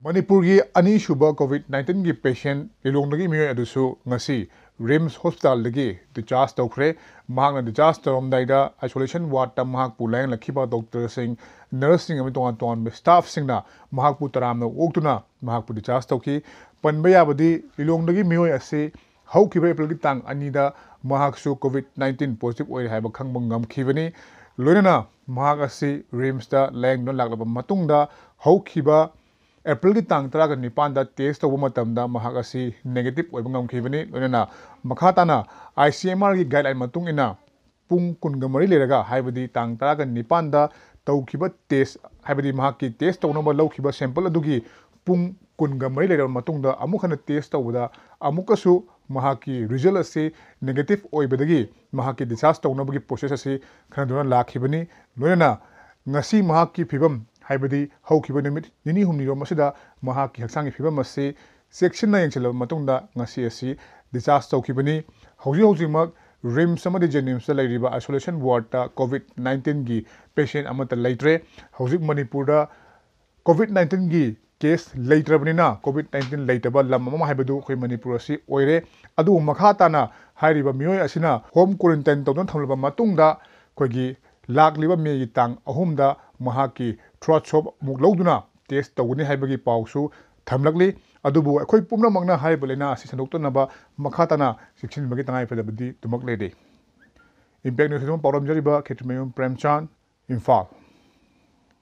मणिपुर की अनीसुब कोविड-19 की पेशेंट लिलोंदगी मियोय अदुसु ngasi रिम्स हॉस्पिटल दगी डिचार्ज तौखरे महांगना डिचार्ज तौरमदाइदा आइसोलेशन वार्ड ता महाकपु लायंग लखिबा डॉक्टर सिंह नर्स सिंह अमि तोंगान तोंगान स्टाफ सिंगना महाकपु तरामना ओक्तुना महाकपु डिचार्ज तौकी पनबा याबदी लिलोंदगी मियोय असे हौखिबा एप्रिल की तांग अनिदा महाकसु कोविड-19 पॉजिटिव ओइ हाइबा खंगबा ngamkhibani लोइना महाक असे रिम्स ता लायंग न लागलबा मतुंगदा हौखिबा एप्रिल की तांग तराग निपान टेस्ट तब नेगेटिव होगी लोनना मखाताना ICMR की गाइडलाइन पुंग कुनगमरी लेरगा हाइबदी तांग तराग निपान तौखिबा टेस्ट हाइबदी की टेस्ट तौनब लौखिबा सैंपल अदुगी पुंग कुनगमरी लेरबा मतुंगदा अमुखना टेस्ट तौबदा अमुकसु महाकी रिजल्ट असे नेगेटिव ओइबदगी महाकी डिस्चार्ज तौनबगी प्रोसेस असे खनदुना लाखिबनी लोनना ngasi महाकी फिबम हाइबदी हौखिबा निमित निनी हुमनिरो मसिदा महाकी हक्सांगी फिबम असे सेक्शन यंगचलब मतुंगदा ngasi असी डिस्चार्ज तौखिबनी हौजिमक रिम्स अमदि जेनिम्स लैरिबा आइसोलेशन वार्ड ता कोविड-19 की पेशेंट अमत लैत्रे हौजिक मणिपुर दा कोविड-19 की केस लैत्रबनिना कोविड-19 लैतबा लम अमा हाइबदु खै मणिपुर असी ओइरे अदु मखाताना हाइरिबा मियोय असिना होम क्वारंटाइन तौदन थमलबा मतुंगदा खैगी लाखलिबा मेगी तांग अहुमदा महाकी थ्रोट सोप मुक लौदुना टेस्ट तौगनी हाइबगी पाउसु थमलकली अदुबु अखोय पुमनमगना हाइब लेना असि संदोक्तनबा मखाताना सिक्सिनबगी तंगाय फदबदी तुमक लेदे इम्पैक्ट न्यूज पाउरम जरिबा खेत्रमयम प्रेमचांद इम्फाल।